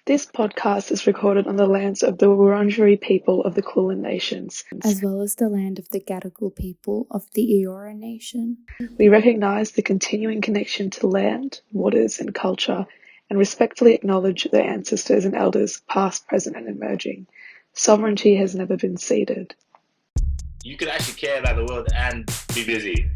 This podcast is recorded on the lands of the Wurundjeri people of the Kulin Nations, as well as the land of the Gadigal people of the Eora Nation. We recognise the continuing connection to land, waters and culture, and respectfully acknowledge their ancestors and elders, past, present and emerging. Sovereignty has never been ceded. You could actually care about the world and be busy.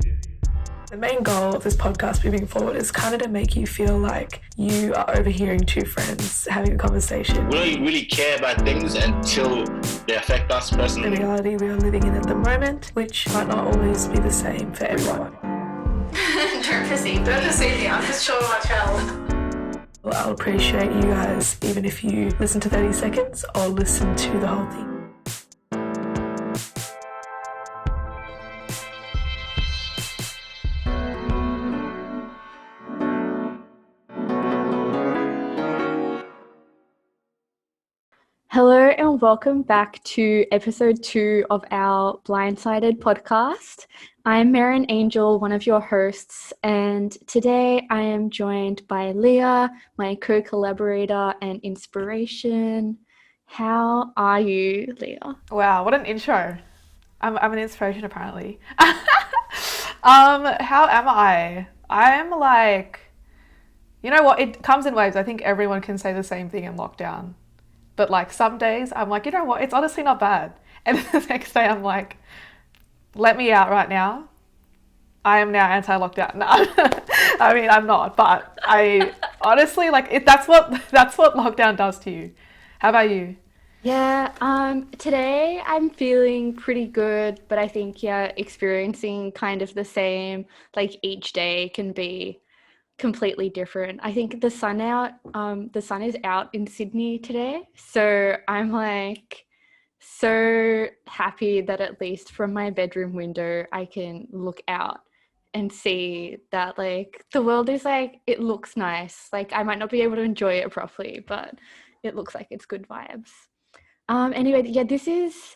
The main goal of this podcast moving forward is kind of to make you feel like you are overhearing two friends having a conversation. We don't really care about things until they affect us personally. The reality we are living in at the moment, which might not always be the same for everyone. Don't perceive me, I'm just sure much hell. Well, I'll appreciate you guys even if you listen to 30 seconds or listen to the whole thing. Hello and welcome back to episode 2 of our Blindsided podcast. I'm Mairin Angel, one of your hosts, and today I am joined by Leah, my co-collaborator and inspiration. How are you, Leah? Wow, what an intro. I'm an inspiration apparently. How am I? I'm like, you know what, it comes in waves. I think everyone can say the same thing in lockdown. But like some days I'm like, you know what, it's honestly not bad. And the next day I'm like, let me out right now. I am now anti-lockdown. No, I mean, I'm not, but I honestly that's what lockdown does to you. How about you? Yeah, today I'm feeling pretty good, but I think, experiencing kind of the same, like each day can be completely different. I think the sun is out in Sydney today, so I'm like so happy that at least from my bedroom window I can look out and see that like the world is like, it looks nice. Like I might not be able to enjoy it properly, but it looks like it's good vibes. Anyway, yeah, this is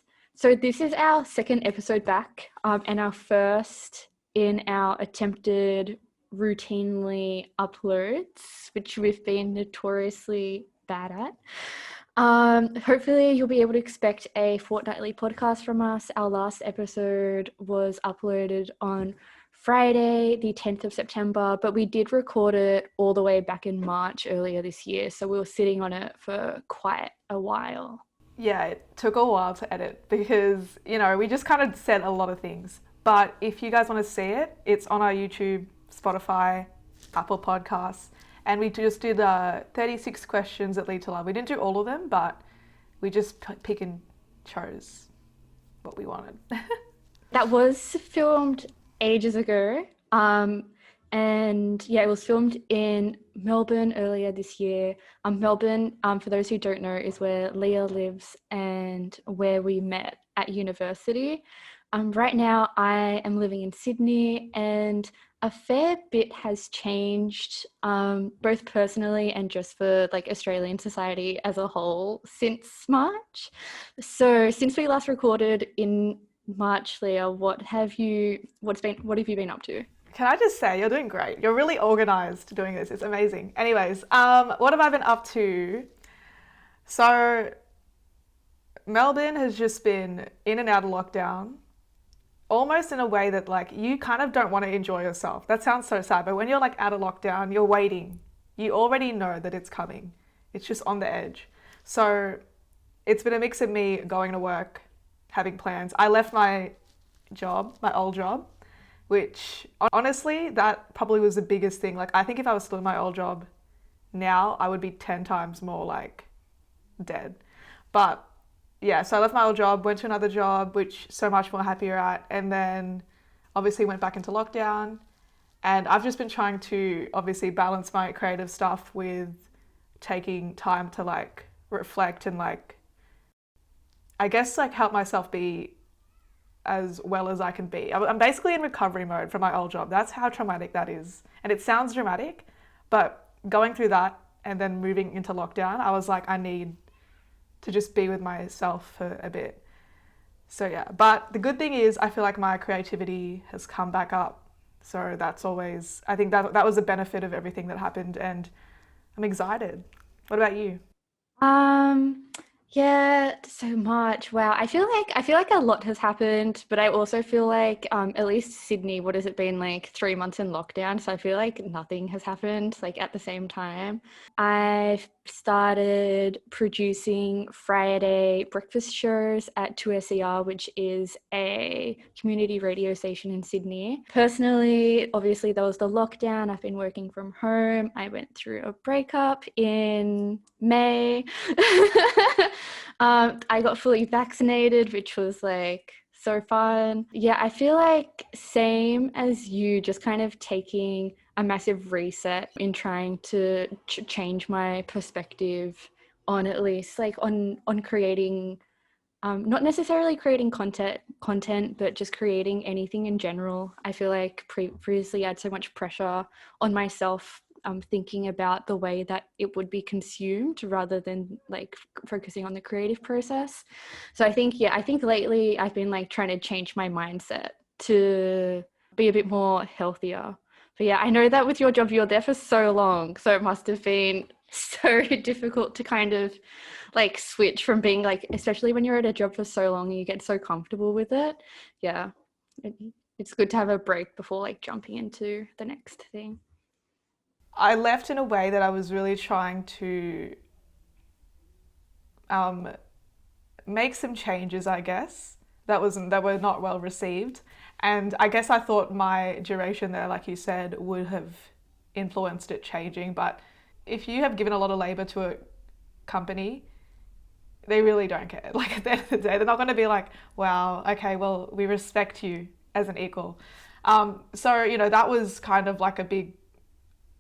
our second episode back, and our first in our attempted routinely uploads, which we've been notoriously bad at. Hopefully you'll be able to expect a fortnightly podcast from us. Our last episode was uploaded on Friday, the 10th of September, but we did record it all the way back in March earlier this year, so we were sitting on it for quite a while. Yeah, it took a while to edit because, you know, we just kind of said a lot of things. But if you guys want to see it, it's on our YouTube, Spotify, Apple Podcasts. And we just did 36 questions that lead to love. We didn't do all of them, but we just pick and chose what we wanted. That was filmed ages ago. And yeah, it was filmed in Melbourne earlier this year. Melbourne, for those who don't know, is where Leah lives and where we met at university. Right now I am living in Sydney, and a fair bit has changed, both personally and just for like Australian society as a whole since March. So since we last recorded in March, Leah, what have you been up to? Can I just say, you're doing great. You're really organised doing this. It's amazing. Anyways, what have I been up to? So Melbourne has just been in and out of lockdown, almost in a way that like you kind of don't want to enjoy yourself. That sounds so sad, but when you're like out of lockdown, you're waiting. You already know that it's coming. It's just on the edge. So it's been a mix of me going to work, having plans. I left my old job, which honestly, that probably was the biggest thing. Like, I think if I was still in my old job now, I would be 10 times more like dead. But yeah, so I left my old job, went to another job, which so much more happier at, and then obviously went back into lockdown. And I've just been trying to obviously balance my creative stuff with taking time to like reflect and like, I guess like help myself be as well as I can be. I'm basically in recovery mode from my old job. That's how traumatic that is. And it sounds dramatic, but going through that and then moving into lockdown, I was like, I need to just be with myself for a bit. So yeah, but the good thing is I feel like my creativity has come back up. So that's always, I think that was a benefit of everything that happened, and I'm excited. What about you? Um, yeah, so much. Wow. I feel like a lot has happened, but I also feel like at least Sydney, what has it been, like 3 months in lockdown? So I feel like nothing has happened like at the same time. I've started producing Friday breakfast shows at 2SER, which is a community radio station in Sydney. Personally, obviously there was the lockdown. I've been working from home. I went through a breakup in May. I got fully vaccinated, which was like so fun. Yeah, I feel like same as you, just kind of taking a massive reset in trying to change my perspective on, at least like on creating, not necessarily creating content, but just creating anything in general. I feel like previously I had so much pressure on myself, thinking about the way that it would be consumed rather than like focusing on the creative process. So I think lately I've been like trying to change my mindset to be a bit more healthier. But yeah, I know that with your job, you're there for so long, so it must have been so difficult to kind of like switch from being like, especially when you're at a job for so long and you get so comfortable with it. Yeah, it, it's good to have a break before like jumping into the next thing. I left in a way that I was really trying to um, make some changes, I guess, that were not well received. And I guess I thought my duration there, like you said, would have influenced it changing. But if you have given a lot of labor to a company, they really don't care. Like at the end of the day, they're not going to be like, wow, okay, well, we respect you as an equal. So, that was kind of like a big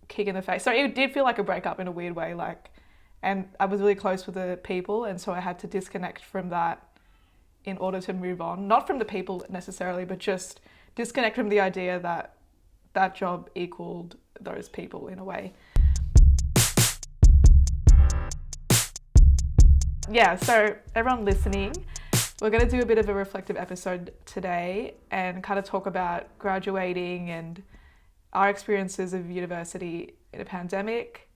kick in the face. So it did feel like a breakup in a weird way, like, and I was really close with the people, and so I had to disconnect from that in order to move on. Not from the people necessarily, but just disconnect from the idea that that job equaled those people in a way. Yeah, so everyone listening, we're going to do a bit of a reflective episode today and kind of talk about graduating and our experiences of university in a pandemic,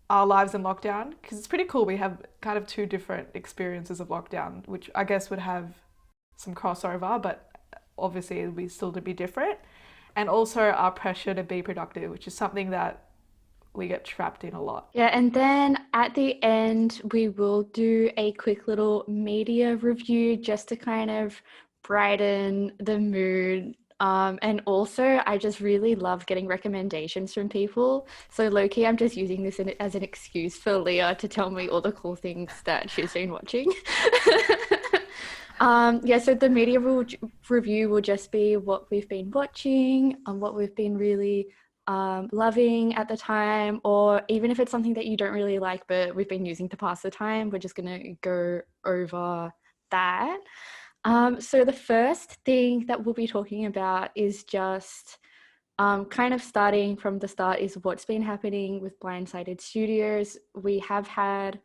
our lives in lockdown, because it's pretty cool. We have kind of two different experiences of lockdown, which I guess would have some crossover, but obviously it would be still to be different. And also our pressure to be productive, which is something that we get trapped in a lot. Yeah, and then at the end, we will do a quick little media review just to kind of brighten the mood. And also, I just really love getting recommendations from people. So low-key, I'm just using this as an excuse for Leah to tell me all the cool things that she's been watching. Yeah, so the media review will just be what we've been watching, what we've been really loving at the time, or even if it's something that you don't really like but we've been using to pass the time, we're just going to go over that. So the first thing that we'll be talking about is just kind of starting from the start, is what's been happening with Blindsided Studios. We have had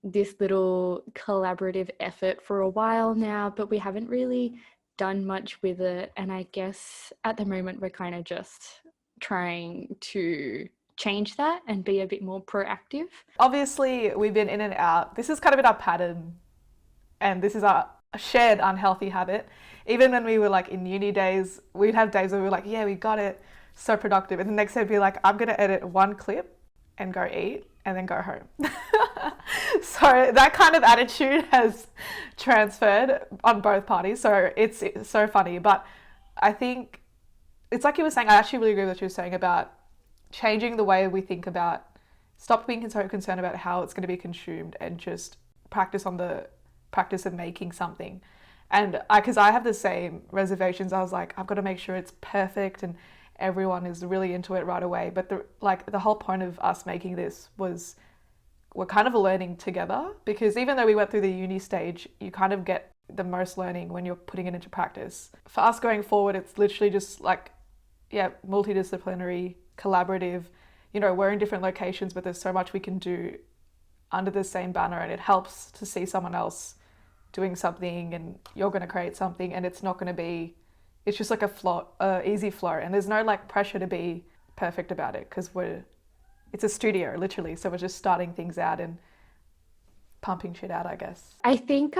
this little collaborative effort for a while now, but we haven't really done much with it. And I guess at the moment we're kind of just trying to change that and be a bit more proactive. Obviously, we've been in and out. This has kind of been our pattern, and this is our shared unhealthy habit. Even when we were like in uni days, we'd have days where we were like, yeah, we got it, so productive. And the next day, we'd be like, I'm going to edit one clip and go eat and then go home. So that kind of attitude has transferred on both parties. So it's so funny. But I think it's like you were saying, I actually really agree with what you were saying about changing the way we think about, stop being so concerned about how it's going to be consumed and just practice on the practice of making something. And because I have the same reservations, I was like, I've got to make sure it's perfect and everyone is really into it right away. But the whole point of us making this was we're kind of learning together, because even though we went through the uni stage, you kind of get the most learning when you're putting it into practice. For us going forward, it's literally just like, yeah, multidisciplinary, collaborative. We're in different locations, but there's so much we can do under the same banner, and it helps to see someone else doing something and you're going to create something, and it's not going to be, it's just like easy flow, and there's no like pressure to be perfect about it, because it's a studio literally, so we're just starting things out, and pumping shit out, I guess. I think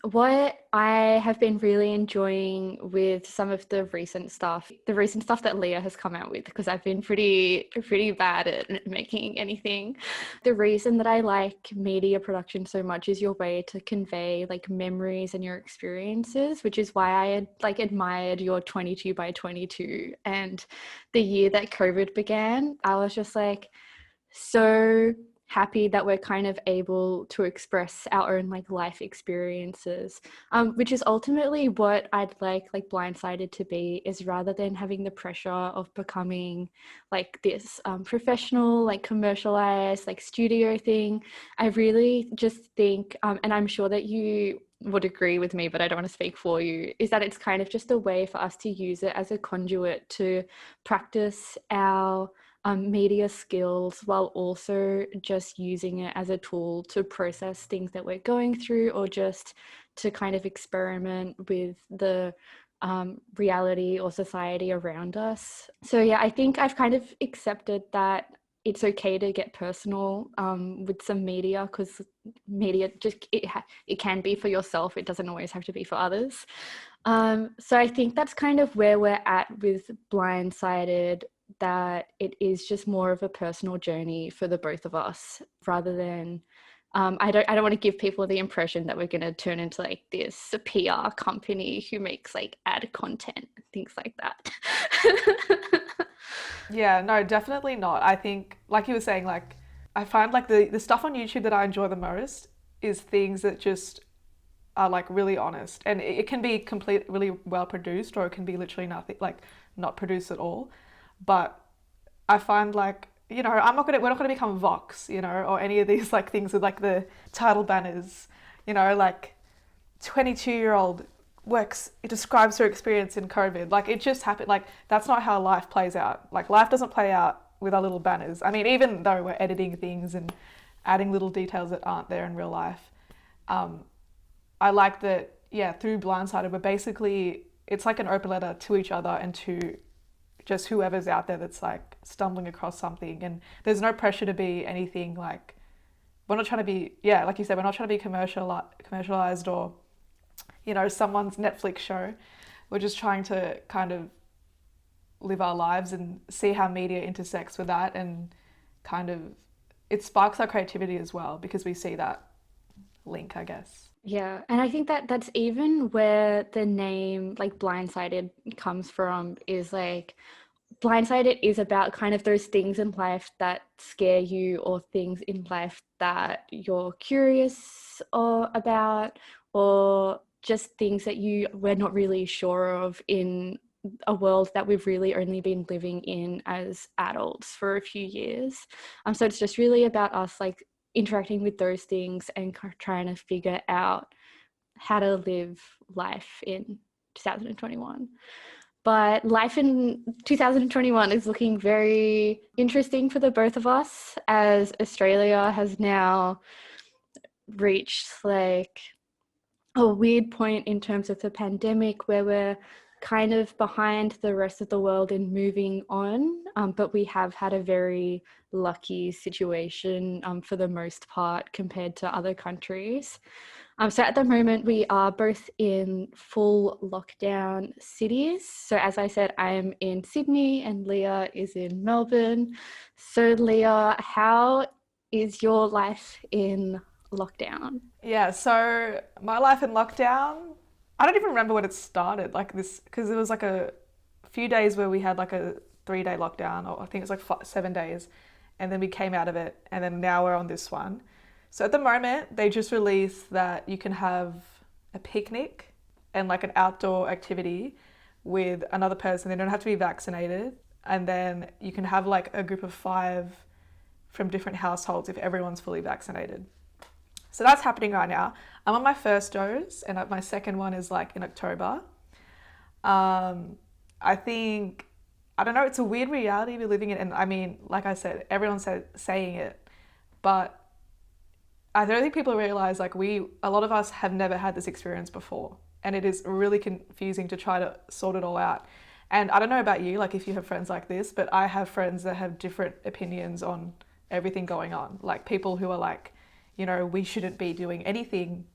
what I have been really enjoying with some of the recent stuff that Leah has come out with, because I've been pretty bad at making anything. The reason that I like media production so much is your way to convey like memories and your experiences, which is why I had like admired your 22 by 22. And the year that COVID began, I was just like so happy that we're kind of able to express our own like life experiences, which is ultimately what I'd like Blindsided to be, is rather than having the pressure of becoming like this professional, like commercialized, like studio thing. I really just think, and I'm sure that you would agree with me, but I don't want to speak for you, is that it's kind of just a way for us to use it as a conduit to practice our media skills, while also just using it as a tool to process things that we're going through, or just to kind of experiment with the reality or society around us. So yeah, I think I've kind of accepted that it's okay to get personal with some media, because media just it can be for yourself. It doesn't always have to be for others. So I think that's kind of where we're at with Blindsided, that it is just more of a personal journey for the both of us, rather than I don't want to give people the impression that we're going to turn into like this PR company who makes like ad content and things like that. Yeah, no, definitely not. I think, like you were saying, like I find like the stuff on YouTube that I enjoy the most is things that just are like really honest, and it can be really well produced, or it can be literally nothing, like not produced at all. But I find like, you know, we're not gonna become Vox, you know, or any of these like things with like the title banners, you know, like 22-year-old it describes her experience in COVID. Like it just happened. Like that's not how life plays out. Like life doesn't play out with our little banners. I mean, even though we're editing things and adding little details that aren't there in real life, I like that, yeah, through Blindsided, we're basically, it's like an open letter to each other and to just whoever's out there that's like stumbling across something. And there's no pressure to be anything like, we're not trying to be, yeah, like you said, we're not trying to be commercialized or, you know, someone's Netflix show. We're just trying to kind of live our lives and see how media intersects with that, and kind of, it sparks our creativity as well, because we see that link, I guess. Yeah, and I think that that's even where the name like Blindsided comes from, is like Blindsided is about kind of those things in life that scare you, or things in life that you're curious or about, or just things that we're not really sure of in a world that we've really only been living in as adults for a few years. So it's just really about us like interacting with those things and trying to figure out how to live life in 2021. But life in 2021 is looking very interesting for the both of us, as Australia has now reached like a weird point in terms of the pandemic, where we're kind of behind the rest of the world in moving on, but we have had a very lucky situation for the most part compared to other countries. So at the moment we are both in full lockdown cities. So as I said, I'm in Sydney and Leah is in Melbourne. So Leah, how is your life in lockdown? Yeah, so my life in lockdown, I don't even remember when it started, like this, because it was like a few days where we had like a 3-day lockdown, or I think it was like 7 days, and then we came out of it, and then now we're on this one. So at the moment, they just released that you can have a picnic and like an outdoor activity with another person. They don't have to be vaccinated, and then you can have like a group of 5 from different households if everyone's fully vaccinated. So that's happening right now. I'm on my first dose, and my second one is like in October. I think, I don't know, it's a weird reality we're living in. And I mean, like I said, everyone's saying it, but I don't think people realize like a lot of us have never had this experience before. And it is really confusing to try to sort it all out. And I don't know about you, like if you have friends like this, but I have friends that have different opinions on everything going on. Like people who are like, you know, we shouldn't be doing anything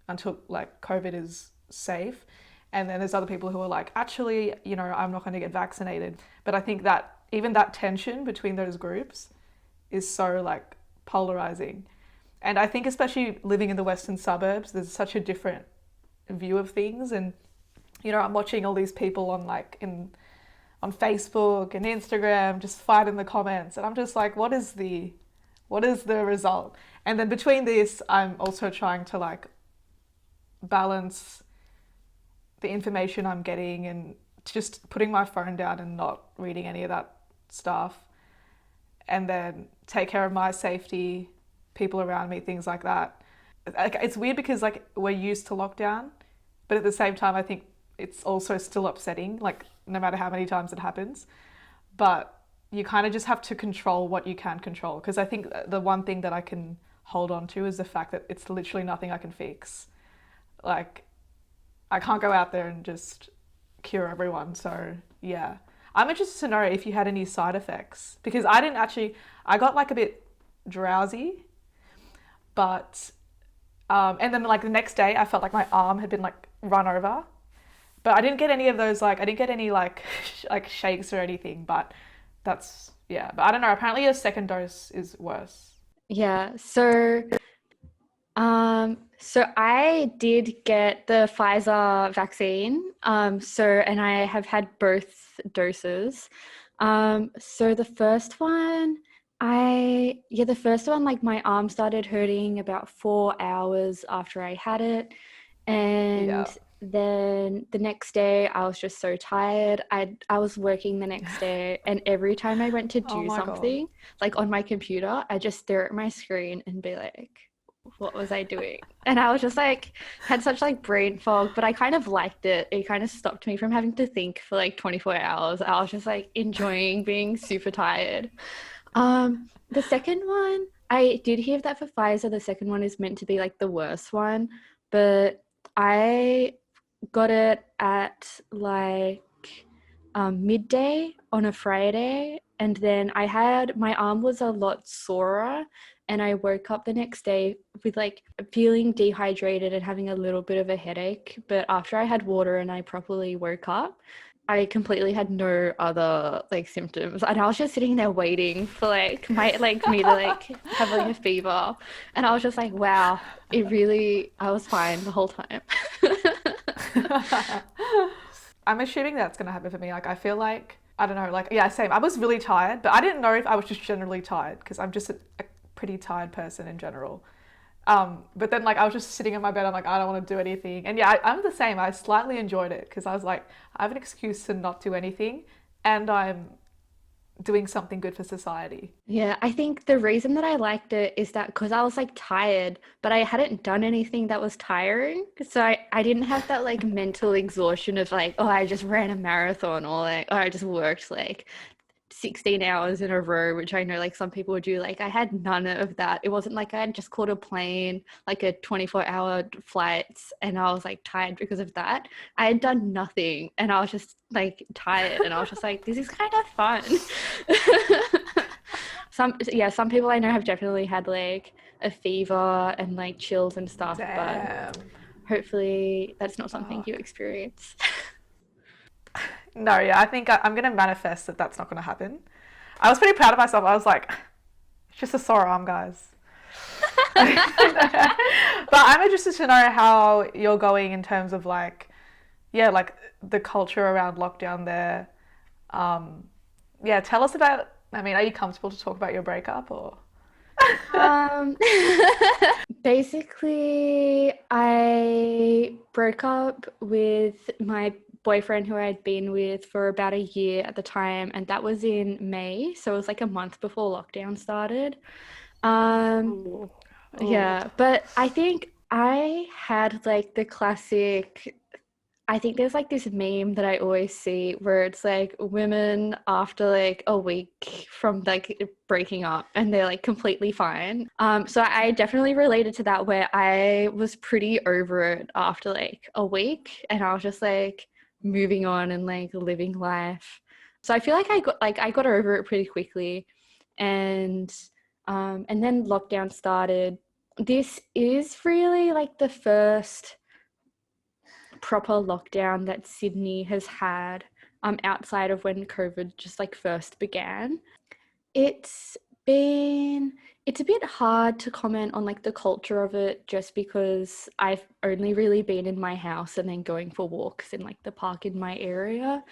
until like COVID is safe. And then there's other people who are like, actually, you know, I'm not going to get vaccinated. But I think that even that tension between those groups is so like polarizing. And I think especially living in the western suburbs, there's such a different view of things. And, you know, I'm watching all these people on on Facebook and Instagram just fight in the comments. And I'm just like, what is the result? And then between this, I'm also trying to like balance the information I'm getting and just putting my phone down and not reading any of that stuff, and then take care of my safety, people around me, things like that. It's weird because like we're used to lockdown, but at the same time I think it's also still upsetting, like no matter how many times it happens. But you kind of just have to control what you can control, because I think the one thing that I can hold on to is the fact that it's literally nothing I can fix. Like, I can't go out there and just cure everyone. So yeah, I'm interested to know if you had any side effects, because I got like a bit drowsy, but and then like the next day I felt like my arm had been like run over, but I didn't get any of those, like I didn't get any like like shakes or anything. But that's, yeah, but I don't know, apparently a second dose is worse. Yeah, so I did get the Pfizer vaccine. And I have had both doses. So the first one, like my arm started hurting about 4 hours after I had it. And Yeah. then the next day I was just so tired. I was working the next day, and every time I went to Oh do my God. something, like on my computer, I just stare at my screen and be like, what was I doing? And I was just like, had such like brain fog, but I kind of liked it. It kind of stopped me from having to think for like 24 hours. I was just like enjoying being super tired. The second one, I did hear that for Pfizer, the second one is meant to be like the worst one, but I got it at like midday on a Friday, and then my arm was a lot sorer, and I woke up the next day with like feeling dehydrated and having a little bit of a headache. But after I had water and I properly woke up, I completely had no other like symptoms, and I was just sitting there waiting for like me to like have like a fever, and I was just like, wow, I was fine the whole time. I'm assuming that's going to happen for me. Like, I feel like, I don't know, like, yeah, same. I was really tired, but I didn't know if I was just generally tired, because I'm just a pretty tired person in general. But then, like, I was just sitting in my bed. I'm like, I don't want to do anything. And yeah, I'm the same. I slightly enjoyed it because I was like, I have an excuse to not do anything, and I'm doing something good for society. Yeah, I think the reason that I liked it is that because I was like tired, but I hadn't done anything that was tiring. So I didn't have that like mental exhaustion of like, oh, I just ran a marathon, or like, oh, I just worked like 16 hours in a row, which I know like some people do. Like, I had none of that. It wasn't like I had just caught a plane, like a 24-hour flights, and I was like tired because of that. I had done nothing, and I was just like tired, and I was just like, this is kind of fun. Some people I know have definitely had like a fever and like chills and stuff. Damn. But hopefully that's not something you experience. No, yeah, I think I'm going to manifest that that's not going to happen. I was pretty proud of myself. I was like, it's just a sore arm, guys. But I'm interested to know how you're going in terms of like, yeah, like the culture around lockdown there. Yeah, tell us about, I mean, are you comfortable to talk about your breakup, or? Um, Basically, I broke up with my boyfriend who I'd been with for about a year at the time, and that was in May, so it was like a month before lockdown started. Um, Ooh. yeah, but I think I had like the classic. I think there's like this meme that I always see where it's like women after like a week from like breaking up and they're like completely fine. So I definitely related to that, where I was pretty over it after like a week, and I was just like moving on and like living life. So I feel like I got over it pretty quickly, and then lockdown started. This is really like the first proper lockdown that Sydney has had outside of when COVID just like first began. It's it's a bit hard to comment on like the culture of it just because I've only really been in my house and then going for walks in like the park in my area.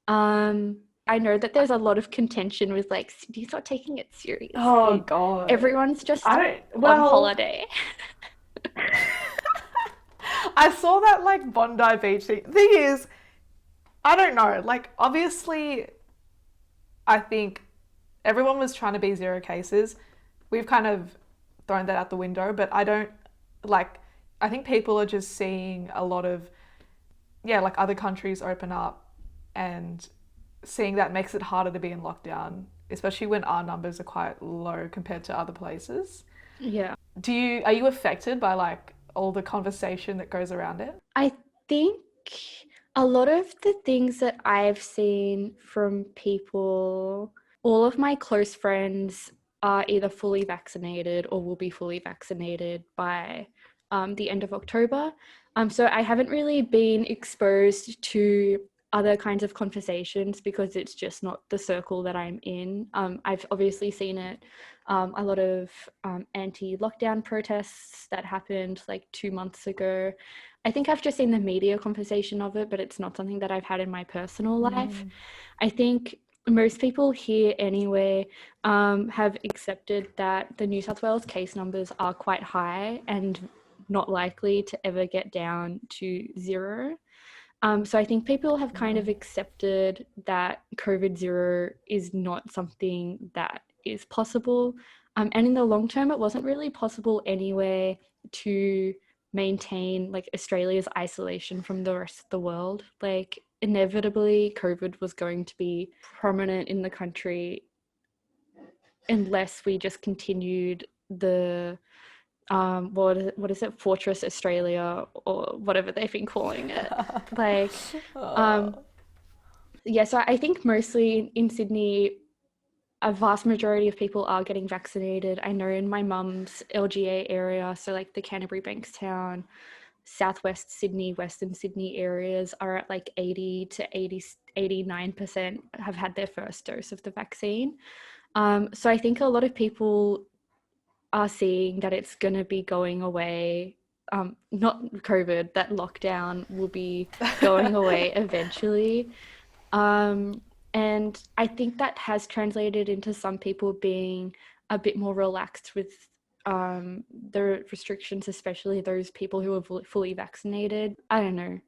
I know that there's a lot of contention with like Sydney's not taking it seriously. Oh God. Everyone's just on well, holiday. I saw that like Bondi Beach thing. Thing is, I don't know. Like, obviously, I think everyone was trying to be zero cases. We've kind of thrown that out the window, but I don't like. I think people are just seeing a lot of, yeah, like other countries open up, and seeing that makes it harder to be in lockdown, especially when our numbers are quite low compared to other places. Yeah. Are you affected by like all the conversation that goes around it? I think a lot of the things that I've seen from people, all of my close friends are either fully vaccinated or will be fully vaccinated by the end of October. So I haven't really been exposed to other kinds of conversations because it's just not the circle that I'm in. I've obviously seen it, a lot of anti-lockdown protests that happened like 2 months ago. I think I've just seen the media conversation of it, but it's not something that I've had in my personal life. I think most people here anyway have accepted that the New South Wales case numbers are quite high and not likely to ever get down to zero. So I think people have kind of accepted that COVID zero is not something that is possible. And in the long term, it wasn't really possible anyway to maintain like Australia's isolation from the rest of the world. Like inevitably, COVID was going to be prominent in the country unless we just continued the what is it, Fortress Australia or whatever they've been calling it. Like, yeah, so I think mostly in Sydney, a vast majority of people are getting vaccinated. I know in my mum's LGA area, so like the Canterbury, Bankstown, Southwest Sydney, Western Sydney areas are at like 80 to 89% have had their first dose of the vaccine. So I think a lot of people are seeing that it's going to be going away. Not COVID, that lockdown will be going away eventually. And I think that has translated into some people being a bit more relaxed with the restrictions, especially those people who are fully vaccinated. I don't know.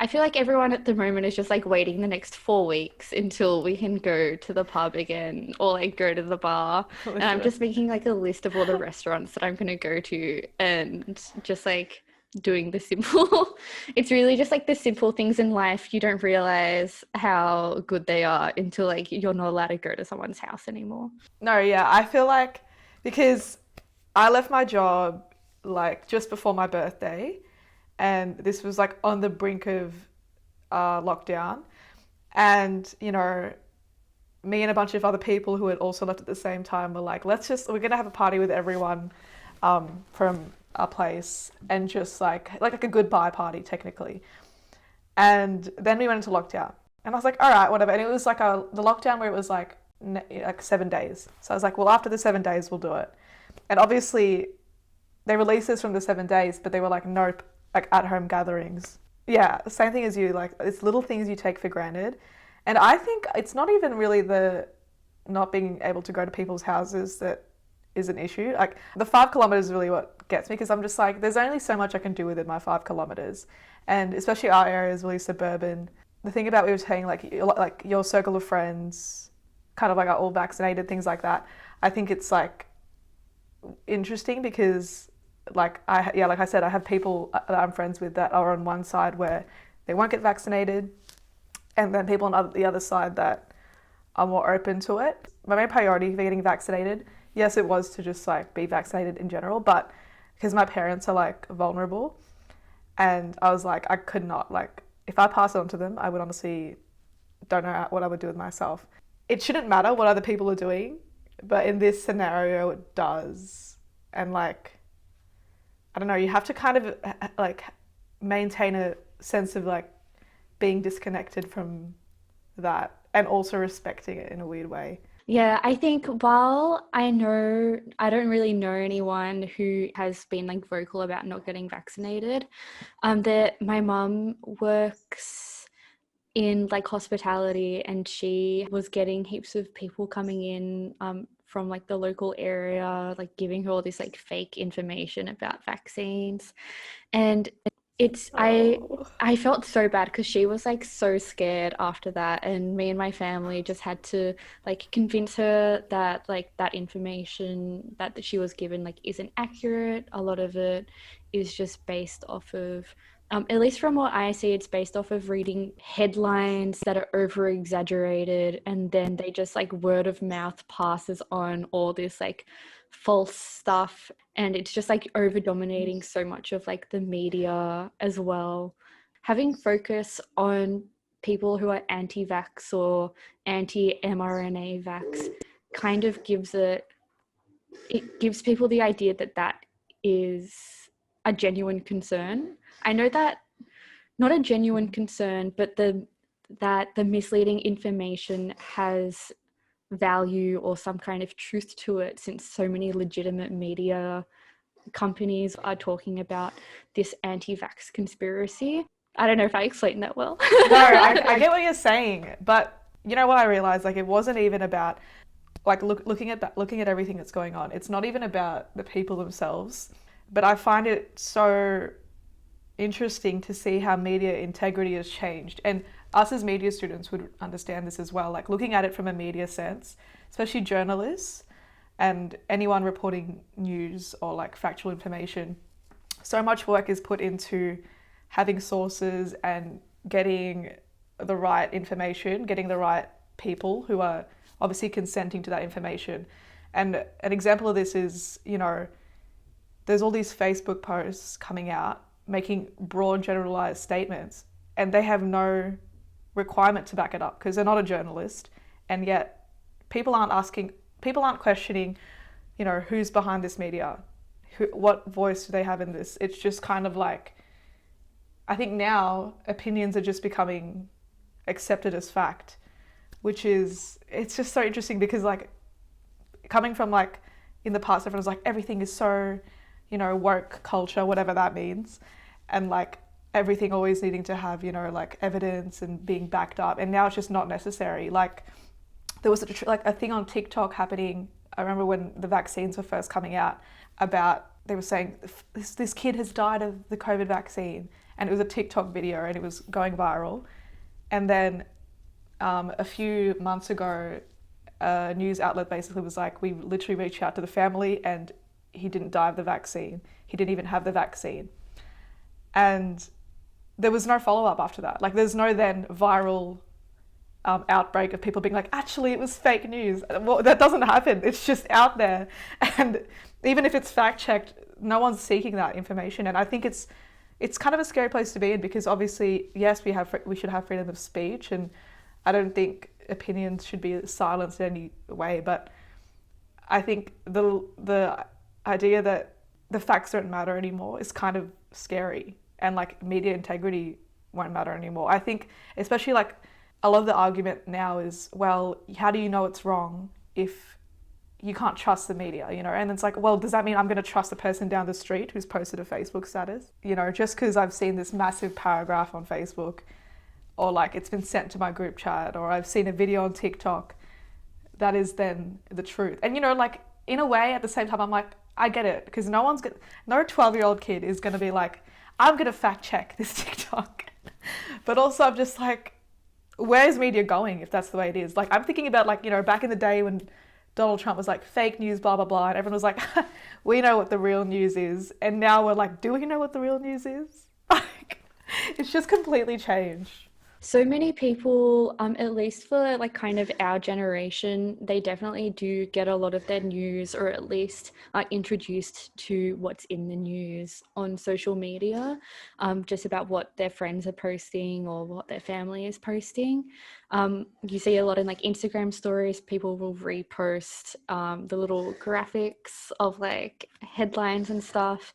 I feel like everyone at the moment is just like waiting the next 4 weeks until we can go to the pub again or like go to the bar. And I'm just making like a list of all the restaurants that I'm going to go to and just like doing the simple. It's really just like the simple things in life. You don't realize how good they are until like you're not allowed to go to someone's house anymore. No, yeah, I feel like because I left my job like just before my birthday, and this was like on the brink of lockdown, and you know, me and a bunch of other people who had also left at the same time were like, we're gonna have a party with everyone from our place and just like a goodbye party technically. And then we went into lockdown, and I was like, all right, whatever. And it was like the lockdown where it was like 7 days. So I was like, well, after the 7 days we'll do it. And obviously they released this from the 7 days, but they were like, nope, like at-home gatherings. Yeah, same thing as you, like it's little things you take for granted. And I think it's not even really the not being able to go to people's houses that is an issue. Like the 5 kilometers is really what gets me, because I'm just like, there's only so much I can do within my 5 kilometers. And especially our area is really suburban. The thing about we were saying, like your circle of friends kind of like are all vaccinated, things like that. I think it's like interesting because like I said, I have people that I'm friends with that are on one side where they won't get vaccinated, and then people on the other side that are more open to it. My main priority for getting vaccinated, yes, it was to just like be vaccinated in general, but because my parents are like vulnerable, and I was like, I could not, like, if I pass it on to them, I would honestly don't know what I would do with myself. It shouldn't matter what other people are doing, but in this scenario it does. and like, I don't know, you have to kind of like maintain a sense of like being disconnected from that and also respecting it in a weird way. Yeah, I think while I don't really know anyone who has been like vocal about not getting vaccinated, that my mum works in like hospitality, and she was getting heaps of people coming in from like the local area, like giving her all this like fake information about vaccines. And it's Oh. I felt so bad because she was like so scared after that, and me and my family just had to like convince her that like that information that she was given like isn't accurate. A lot of it is just based off of at least from what I see, it's based off of reading headlines that are over exaggerated, and then they just like word of mouth passes on all this like false stuff, and it's just like over dominating so much of like the media as well. Having focus on people who are anti-vax or anti-mRNA vax kind of it gives people the idea that that is a genuine concern. I know that not a genuine concern, but that the misleading information has value or some kind of truth to it, since so many legitimate media companies are talking about this anti-vax conspiracy. I don't know if I explained that well. No, I get what you're saying, but you know what I realized? Like, it wasn't even about like looking at everything that's going on. It's not even about the people themselves, but I find it so interesting to see how media integrity has changed. And us as media students would understand this as well. Like, looking at it from a media sense, especially journalists and anyone reporting news or like factual information, so much work is put into having sources and getting the right information, getting the right people who are obviously consenting to that information. And an example of this is, you know, there's all these Facebook posts coming out making broad generalized statements, and they have no requirement to back it up because they're not a journalist. And yet people aren't questioning, you know, who's behind this media, what voice do they have in this. It's just kind of like, I think now opinions are just becoming accepted as fact, which is, it's just so interesting because like coming from like in the past, everyone was like, everything is so, you know, woke culture, whatever that means. And like everything always needing to have, you know, like evidence and being backed up. And now it's just not necessary. Like there was a thing on TikTok happening. I remember when the vaccines were first coming out about, they were saying this kid has died of the COVID vaccine. And it was a TikTok video and it was going viral. And then a few months ago, a news outlet basically was like, we literally reached out to the family and he didn't die of the vaccine. He didn't even have the vaccine. And there was no follow-up after that. Like there's no then viral outbreak of people being like, actually it was fake news. Well, that doesn't happen. It's just out there. And even if it's fact-checked, no one's seeking that information. And I think it's kind of a scary place to be in because obviously, yes, we should have freedom of speech, and I don't think opinions should be silenced in any way. But I think the idea that the facts don't matter anymore is kind of scary, and like media integrity won't matter anymore. I think especially like a lot of the argument now is, well, how do you know it's wrong if you can't trust the media, you know? And it's like, well, does that mean I'm going to trust the person down the street who's posted a Facebook status? You know, just because I've seen this massive paragraph on Facebook, or like it's been sent to my group chat, or I've seen a video on TikTok, that is then the truth. And you know, like in a way, at the same time, I'm like, I get it, because no 12-year-old kid is going to be like, I'm going to fact check this TikTok. But also I'm just like, where's media going if that's the way it is? Like I'm thinking about like, you know, back in the day when Donald Trump was like fake news, blah, blah, blah. And everyone was like, we know what the real news is. And now we're like, do we know what the real news is? Like, it's just completely changed. So many people, at least for like kind of our generation, they definitely do get a lot of their news, or at least are introduced to what's in the news on social media, just about what their friends are posting or what their family is posting. You see a lot in like Instagram stories, people will repost the little graphics of like headlines and stuff.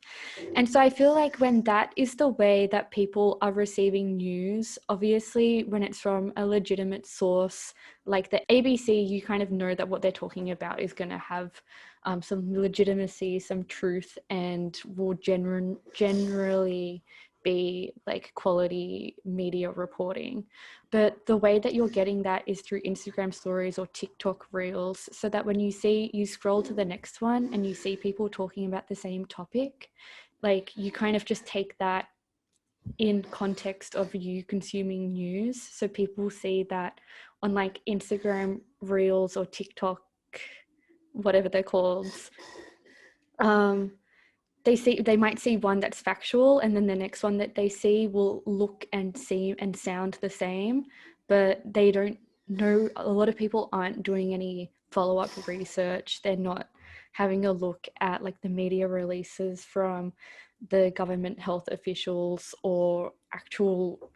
And so I feel like when that is the way that people are receiving news, obviously when it's from a legitimate source like the ABC, you kind of know that what they're talking about is going to have some legitimacy, some truth, and will generally be like quality media reporting. But the way that you're getting that is through Instagram stories or TikTok reels, so that when you scroll to the next one and you see people talking about the same topic, like you kind of just take that in context of you consuming news. So people see that on like Instagram reels or TikTok, whatever they're called, they might see one that's factual, and then the next one that they see will look and seem and sound the same, but they don't know. A lot of people aren't doing any follow-up research. They're not having a look at like the media releases from the government health officials or actual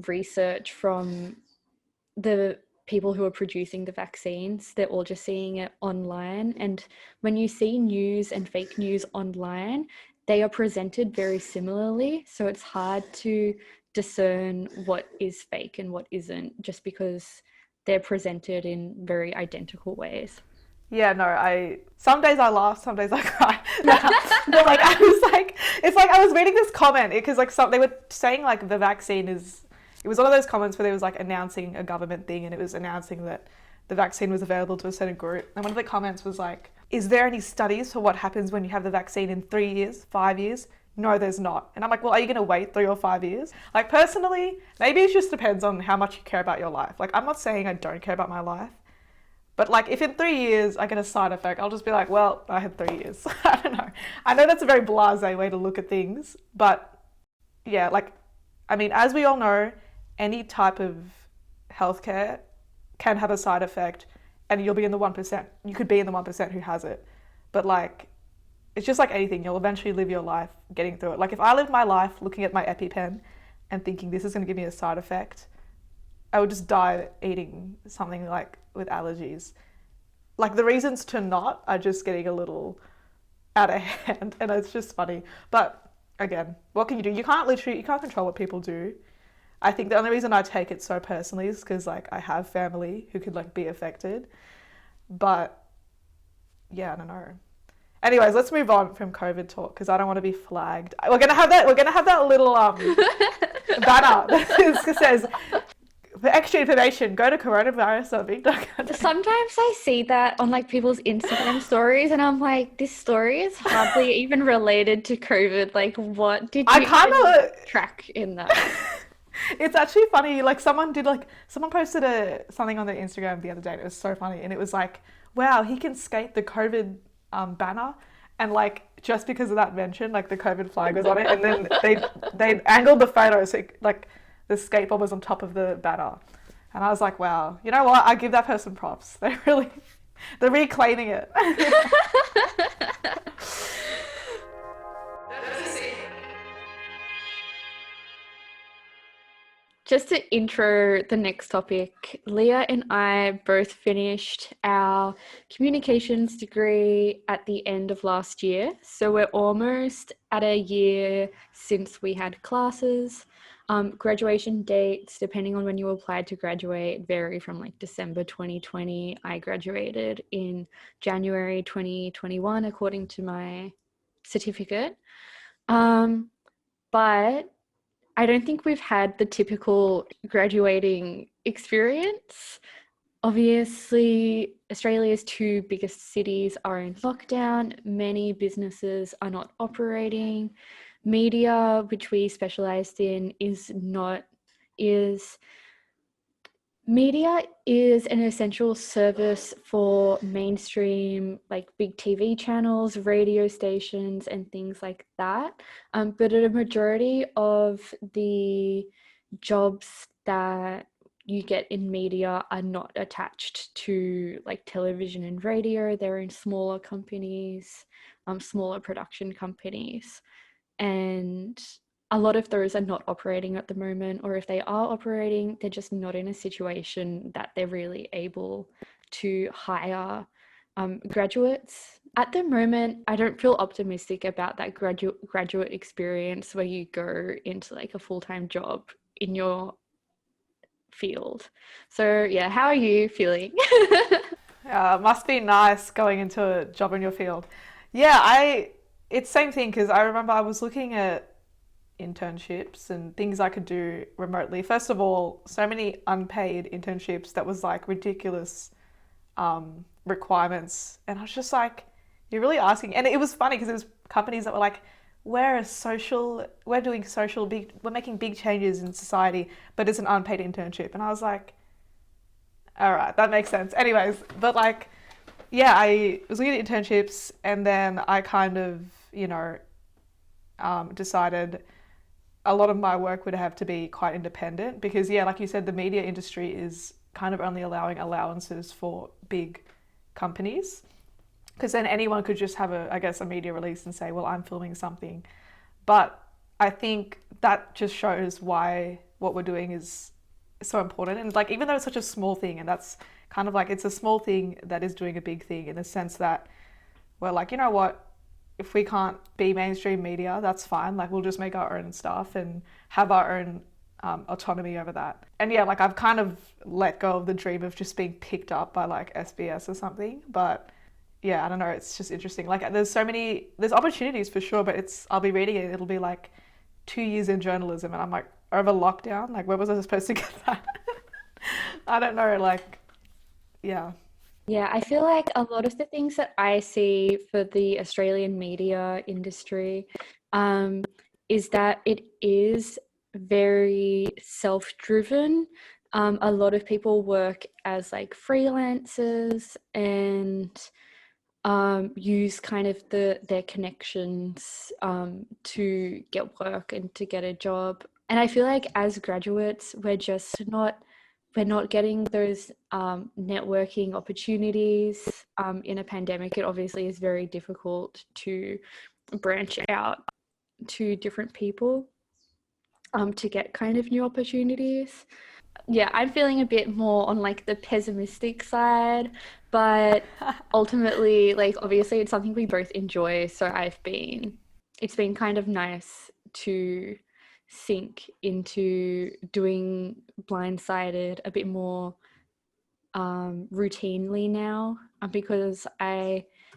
research from the people who are producing the vaccines. They're all just seeing it online. And when you see news and fake news online, they are presented very similarly. So it's hard to discern what is fake and what isn't, just because they're presented in very identical ways. Yeah, no, some days I laugh, some days I cry. But like I was like, it's like I was reading this comment because like they were saying like the vaccine is, it was one of those comments where they was like announcing a government thing, and it was announcing that the vaccine was available to a certain group. And one of the comments was like, is there any studies for what happens when you have the vaccine in 3 years, 5 years? No, there's not. And I'm like, well, are you going to wait 3 or 5 years? Like personally, maybe it just depends on how much you care about your life. Like I'm not saying I don't care about my life, but like if in 3 years I get a side effect, I'll just be like, well, I had 3 years. I don't know. I know that's a very blasé way to look at things, but yeah, like, I mean, as we all know, any type of healthcare can have a side effect, and you'll be in the 1%. You could be in the 1% who has it. But like, it's just like anything, you'll eventually live your life getting through it. Like if I lived my life looking at my EpiPen and thinking this is going to give me a side effect, I would just die eating something like with allergies. Like the reasons to not are just getting a little out of hand, and it's just funny. But again, what can you do? You can't control what people do. I think the only reason I take it so personally is because like I have family who could like be affected. But yeah, I don't know. Anyways, let's move on from COVID talk because I don't want to be flagged. We're gonna have that little banner that says, for extra information, go to coronavirus.vic.com. Sometimes I see that on like people's Instagram stories, and I'm like, this story is hardly even related to COVID. Like, what did you track in that? It's actually funny. Like someone posted something on their Instagram the other day, and it was so funny. And it was like, wow, he can skate the COVID banner, and like just because of that mention, like the COVID flag was on it, and then they angled the photo so like the skateboard was on top of the banner, and I was like, wow, you know what? I give that person props. They're reclaiming it. Just to intro the next topic, Leah and I both finished our communications degree at the end of last year. So we're almost at a year since we had classes. Graduation dates, depending on when you applied to graduate, vary from like December 2020. I graduated in January 2021, according to my certificate. But I don't think we've had the typical graduating experience. Obviously, Australia's two biggest cities are in lockdown. Many businesses are not operating. Media, which we specialised in, Media is an essential service for mainstream, like big TV channels, radio stations, and things like that. But a majority of the jobs that you get in media are not attached to like television and radio. They're in smaller companies, smaller production companies. And a lot of those are not operating at the moment, or if they are operating, they're just not in a situation that they're really able to hire graduates. At the moment, I don't feel optimistic about that graduate experience where you go into like a full-time job in your field. So yeah, how are you feeling? Must be nice going into a job in your field. Yeah, it's same thing because I remember I was looking at internships and things I could do remotely. First of all, so many unpaid internships that was like ridiculous requirements, and I was just like, you're really asking. And it was funny because it was companies that were like, we're doing social big, we're making big changes in society, but it's an unpaid internship, and I was like, all right, that makes sense. Anyways, but like, yeah, I was looking at internships, and then I kind of, decided a lot of my work would have to be quite independent because, yeah, like you said, the media industry is kind of only allowing allowances for big companies. Because then anyone could just have a media release and say, well, I'm filming something. But I think that just shows why what we're doing is so important. And like, even though it's such a small thing, and that's kind of like, it's a small thing that is doing a big thing in the sense that we're like, you know what, if we can't be mainstream media, that's fine. Like, we'll just make our own stuff and have our own autonomy over that. And yeah, like I've kind of let go of the dream of just being picked up by like SBS or something. But yeah, I don't know. It's just interesting. Like there's opportunities for sure, but I'll be reading it. It'll be like 2 years in journalism. And I'm like, over lockdown, like where was I supposed to get that? I don't know. Like, yeah. Yeah, I feel like a lot of the things that I see for the Australian media industry is that it is very self-driven. A lot of people work as like freelancers and use kind of their connections to get work and to get a job. And I feel like as graduates, we're not getting those networking opportunities. In a pandemic, it obviously is very difficult to branch out to different people to get kind of new opportunities. Yeah, I'm feeling a bit more on like the pessimistic side, but ultimately, like obviously it's something we both enjoy. So it's been kind of nice to sink into doing Blindsided a bit more routinely now because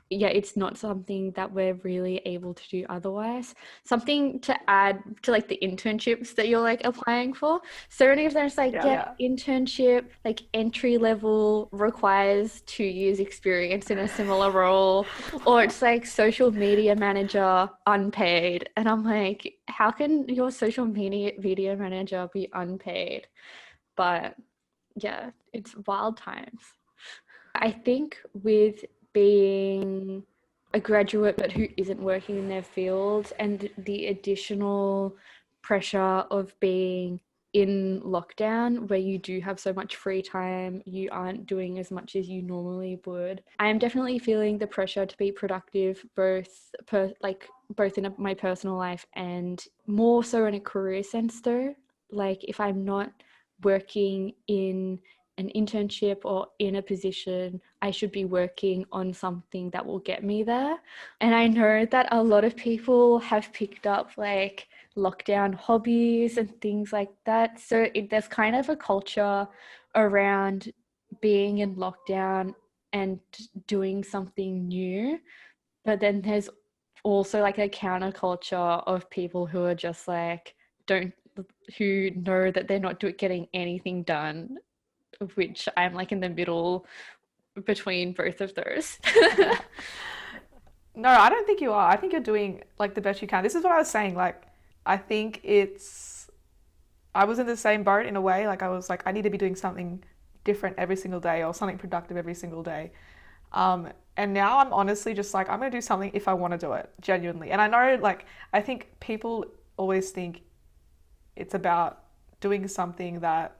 it's not something that we're really able to do otherwise. Something to add to like the internships that you're like applying for. So many of them is like, internship, like entry level requires 2 years experience in a similar role, or it's like social media manager unpaid. And I'm like, how can your social media manager be unpaid? But yeah, it's wild times. I think with being a graduate but who isn't working in their field and the additional pressure of being in lockdown where you do have so much free time, you aren't doing as much as you normally would. I am definitely feeling the pressure to be productive both in my personal life and more so in a career sense though. Like if I'm not working in an internship or in a position, I should be working on something that will get me there. And I know that a lot of people have picked up like lockdown hobbies and things like that. So there's kind of a culture around being in lockdown and doing something new. But then there's also like a counterculture of people who are just like, who know that they're not getting anything done, of which I'm like in the middle between both of those. No, I don't think you are. I think you're doing like the best you can. This is what I was saying. Like, I think I was in the same boat in a way. Like I was like, I need to be doing something different every single day or something productive every single day. And now I'm honestly just like, I'm going to do something if I want to do it genuinely. And I know like, I think people always think it's about doing something that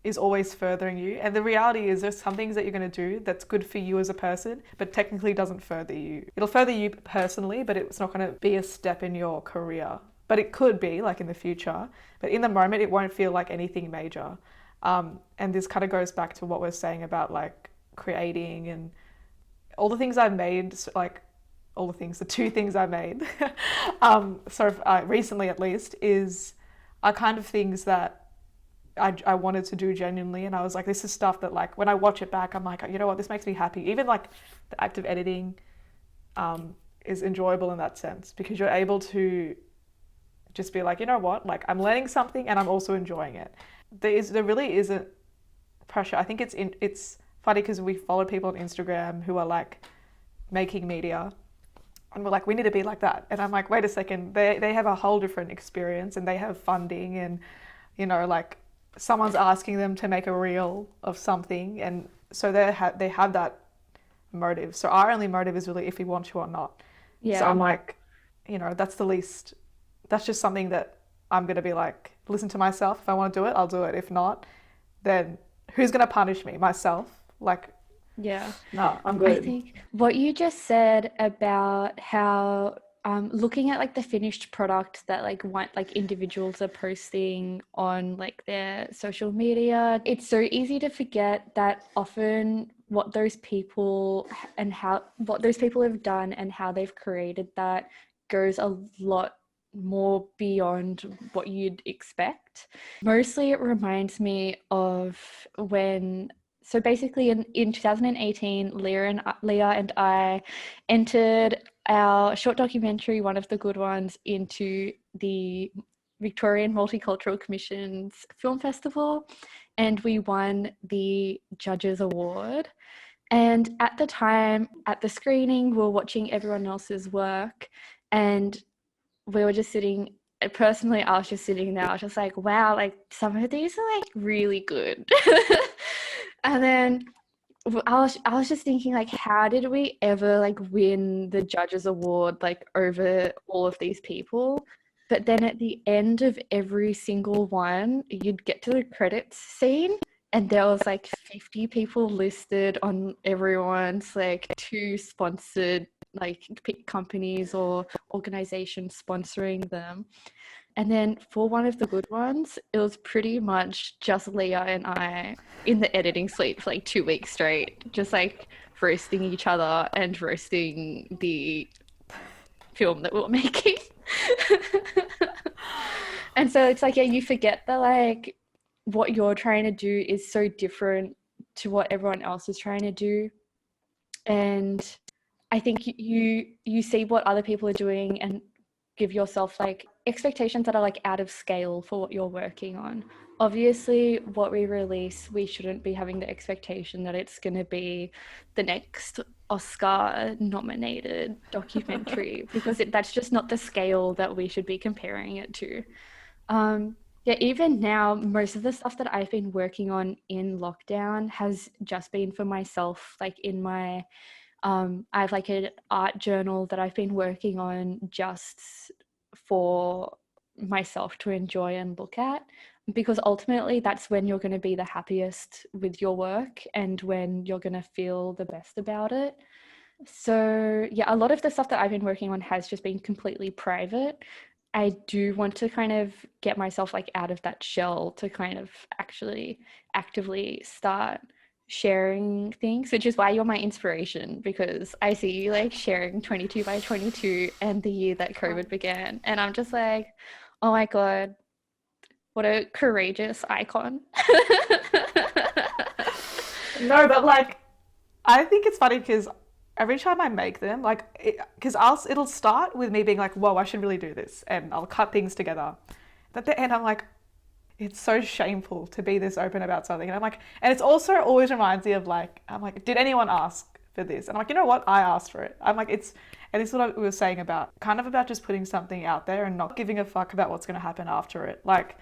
is always furthering you. And the reality is there's some things that you're going to do that's good for you as a person, but technically doesn't further you. It'll further you personally, but it's not going to be a step in your career. But it could be, like, in the future. But in the moment, it won't feel like anything major. And this kind of goes back to what we're saying about, like, creating and all the things I've made, like, all the things, the two things I made, recently at least, are kind of things that I wanted to do genuinely, and I was like, this is stuff that, like, when I watch it back, I'm like, you know what, this makes me happy. Even, like, the act of editing is enjoyable in that sense, because you're able to just be like, you know what, like, I'm learning something and I'm also enjoying it. There really isn't pressure. I think it's funny because we follow people on Instagram who are, like, making media, and we're like, we need to be like that. And I'm like, wait a second, they have a whole different experience, and they have funding, and, you know, like, someone's asking them to make a reel of something, and so they have that motive. So our only motive is really if we want to or not. Yeah. So I'm like, you know, that's just something that I'm going to be like, listen to myself. If I want to do it, I'll do it. If not, then who's going to punish me? Myself. Like, Yeah. no, I'm good. I think what you just said about how looking at, like, the finished product that, like, individuals are posting on, like, their social media, it's so easy to forget that often what those people have done and how they've created that goes a lot more beyond what you'd expect. Mostly it reminds me of so basically in 2018, Leah and I entered our short documentary, one of the good ones, into the Victorian Multicultural Commission's Film Festival, and we won the Judges Award. And at the time, at the screening, we were watching everyone else's work, and we were just sitting, personally, I was just sitting there, I was just like, wow, like, some of these are, like, really good. And then I was just thinking, like, how did we ever, like, win the Judges Award, like, over all of these people? But then at the end of every single one, you'd get to the credits scene, and there was, like, 50 people listed on everyone's, like, 2 sponsored, like, companies or organizations sponsoring them. And then for one of the good ones, it was pretty much just Leah and I in the editing suite for, like, 2 weeks straight, just, like, roasting each other and roasting the film that we were making. And so it's like, yeah, you forget that, like, what you're trying to do is so different to what everyone else is trying to do. And I think you see what other people are doing and give yourself, like, expectations that are, like, out of scale for what you're working on. Obviously, what we release, we shouldn't be having the expectation that it's going to be the next Oscar nominated documentary, because that's just not the scale that we should be comparing it to. Yeah, even now, most of the stuff that I've been working on in lockdown has just been for myself, like, in my I have, like, an art journal that I've been working on just for myself to enjoy and look at, because ultimately that's when you're going to be the happiest with your work and when you're going to feel the best about it. So yeah, a lot of the stuff that I've been working on has just been completely private. I do want to kind of get myself, like, out of that shell to kind of actually actively start sharing things, which is why you're my inspiration, because I see you, like, sharing 22 by 22 and the year that COVID began, and I'm just like, oh my god, what a courageous icon. No, but, like, I think it's funny because every time I make them, like, because it'll start with me being like, whoa, I should really do this, and I'll cut things together. At the end, I'm like, it's so shameful to be this open about something. And I'm like, and it's also always reminds me of, like, I'm like, did anyone ask for this? And I'm like, you know what? I asked for it. I'm like, and it's what we were saying about, kind of about just putting something out there and not giving a fuck about what's going to happen after it. Like,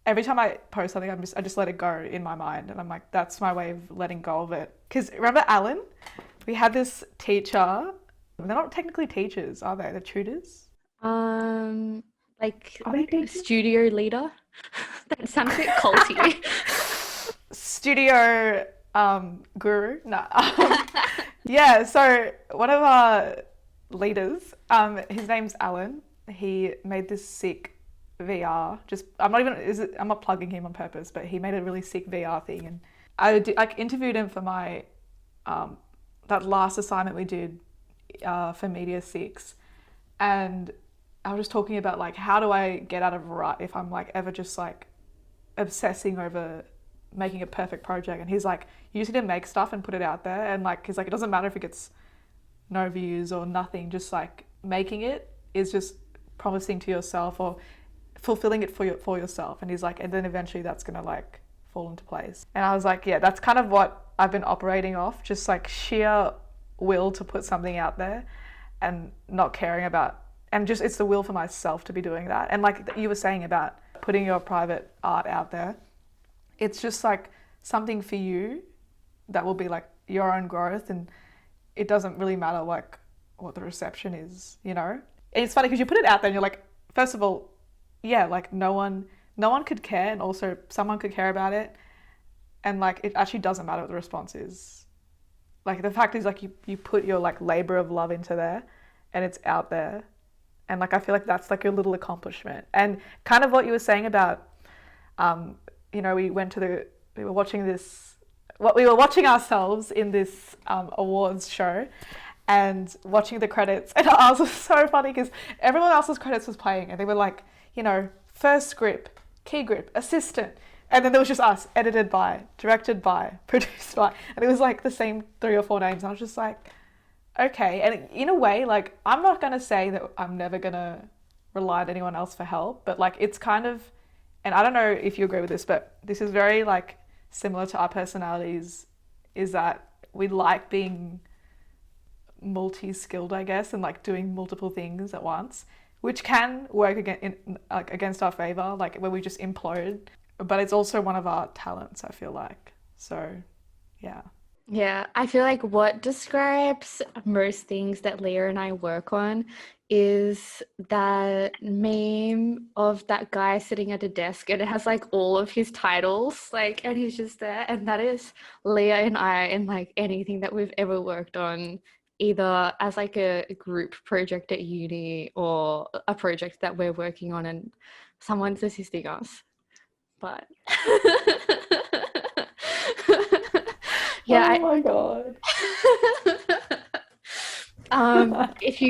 every time I post something, I just let it go in my mind. And I'm like, that's my way of letting go of it. Because remember Alan? We had this teacher. They're not technically teachers, are they? They're tutors. Like, Are they teachers? studio leader. That sounds a bit culty. Studio guru. No. Yeah, so one of our leaders, his name's Alan. He made this sick VR. I'm not plugging him on purpose, but he made a really sick VR thing, and I interviewed him for my that last assignment we did for Media 6, and I was just talking about like how do I get out of a rut if I'm like ever just like obsessing over making a perfect project. And he's like, you just need to make stuff and put it out there, and like he's like, it doesn't matter if it gets no views or nothing, just like making it is just promising to yourself or fulfilling it for yourself. And he's like, and then eventually that's gonna like fall into place. And I was like, yeah, that's kind of what I've been operating off, just like sheer will to put something out there and not caring about, and just it's the will for myself to be doing that. And like you were saying about putting your private art out there, it's just like something for you that will be like your own growth, and it doesn't really matter like what the reception is, you know? And it's funny because you put it out there and you're like, first of all, yeah, like no one could care, and also someone could care about it, and like it actually doesn't matter what the response is. Like the fact is like you put your like labor of love into there and it's out there, and like I feel like that's like your little accomplishment. And kind of what you were saying about you know, we were watching ourselves in this awards show and watching the credits, and ours was so funny because everyone else's credits was playing and they were like, you know, first grip, key grip, assistant, and then there was just us, edited by, directed by, produced by, and it was like the same 3 or 4 names. And I was just like, okay. And in a way, like I'm not gonna say that I'm never gonna rely on anyone else for help, but like it's kind of, and I don't know if you agree with this, but this is very like similar to our personalities, is that we like being multi-skilled, I guess, and like doing multiple things at once, which can work against our favor, like where we just implode. But it's also one of our talents, I feel like. So, yeah. Yeah, I feel like what describes most things that Leah and I work on is that meme of that guy sitting at a desk and it has like all of his titles, like, and he's just there. And that is Leah and I in like anything that we've ever worked on, either as like a group project at uni or a project that we're working on and someone's assisting us. But yeah, oh my god. If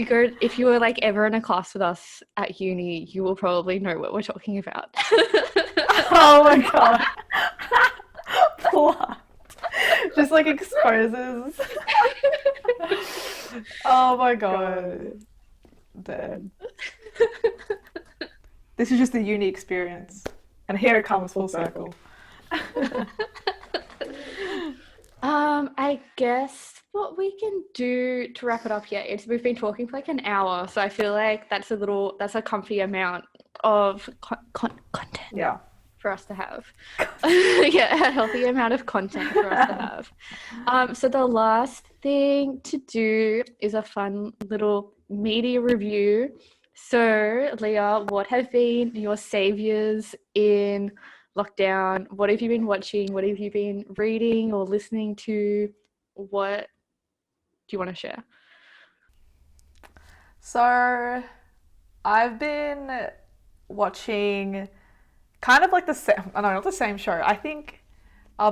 you were like ever in a class with us at uni, you will probably know what we're talking about. Oh my god. What? Just like exposes. Oh my god. Dead. This is just the uni experience. And here it comes full circle. I guess what we can do to wrap it up here is we've been talking for like an hour, so I feel like that's a comfy amount of content for us to have. Yeah, a healthy amount of content for us to have. So the last thing to do is a fun little media review. So Leah, what have been your saviors in lockdown? What have you been watching? What have you been reading or listening to? What do you want to share? So I've been watching kind of like the same, I know, not the same show. I think I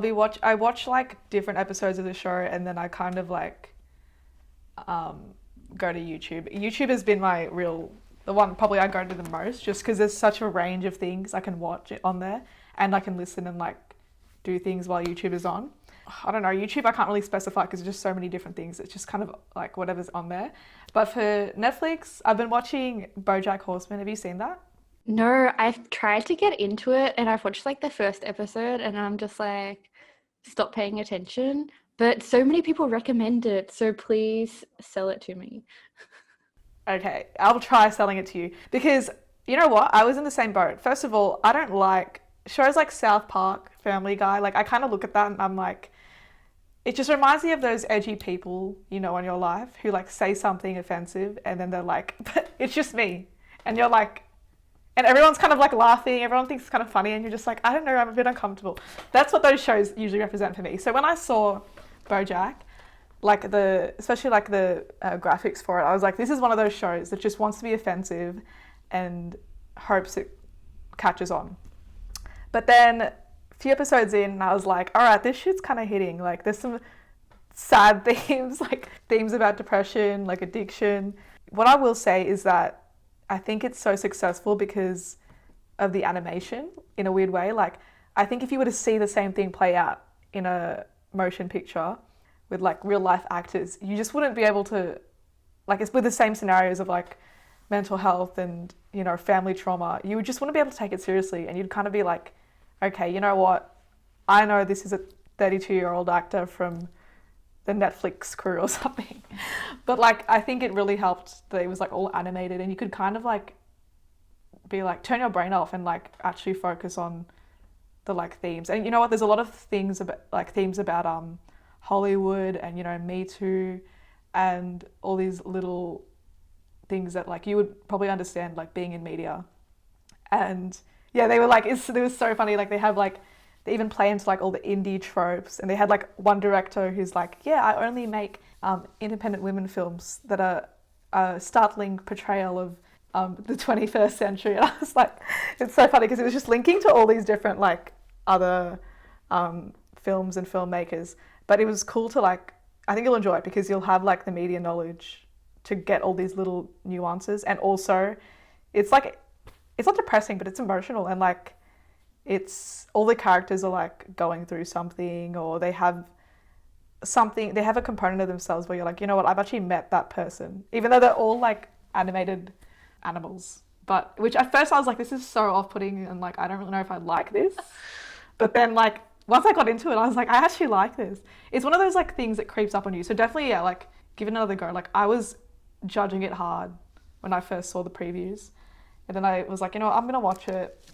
watch like different episodes of the show, and then I kind of like go to YouTube. YouTube has been the one probably I go to the most, just because there's such a range of things I can watch on there, and I can listen and like do things while YouTube is on. I don't know, YouTube I can't really specify because there's just so many different things. It's just kind of like whatever's on there. But for Netflix, I've been watching BoJack Horseman. Have you seen that? No, I've tried to get into it and I've watched like the first episode and I'm just like, stop paying attention. But so many people recommend it, so please sell it to me. Okay, I'll try selling it to you, because you know what? I was in the same boat. First of all, I don't like shows like South Park, Family Guy. Like I kind of look at that and I'm like, it just reminds me of those edgy people, you know, in your life who like say something offensive and then they're like, but it's just me. And you're like, and everyone's kind of like laughing, everyone thinks it's kind of funny, and you're just like, I don't know, I'm a bit uncomfortable. That's what those shows usually represent for me. So when I saw BoJack, like especially like the graphics for it, I was like, this is one of those shows that just wants to be offensive and hopes it catches on. But then a few episodes in, I was like, all right, this shit's kind of hitting. Like, there's some sad themes, like themes about depression, like addiction. What I will say is that I think it's so successful because of the animation in a weird way. Like, I think if you were to see the same thing play out in a motion picture with like real life actors, you just wouldn't be able to, like, it's with the same scenarios of like mental health and, you know, family trauma, you just wouldn't be able to take it seriously, and you'd kind of be like, okay, you know what, I know this is a 32-year-old actor from the Netflix crew or something, but like I think it really helped that it was like all animated, and you could kind of like be like, turn your brain off and like actually focus on the like themes. And you know what, there's a lot of things about like themes about Hollywood and, you know, Me Too and all these little things that like you would probably understand like being in media. And yeah, they were like, it was so funny. Like they even play into like all the indie tropes, and they had like one director who's like, yeah, I only make independent women films that are a startling portrayal of the 21st century. And I was like, it's so funny because it was just linking to all these different like other films and filmmakers. But it was cool to like, I think you'll enjoy it because you'll have like the media knowledge to get all these little nuances. And also it's like, it's not depressing, but it's emotional, and like it's all the characters are like going through something, or they have a component of themselves where you're like, you know what, I've actually met that person, even though they're all like animated animals. But which at first I was like, this is so off-putting, and like I don't really know if I like this. But then like once I got into it, I was like, I actually like this. It's one of those like things that creeps up on you. So definitely, yeah, like give it another go. Like I was judging it hard when I first saw the previews, and then I was like, you know what, I'm gonna watch it.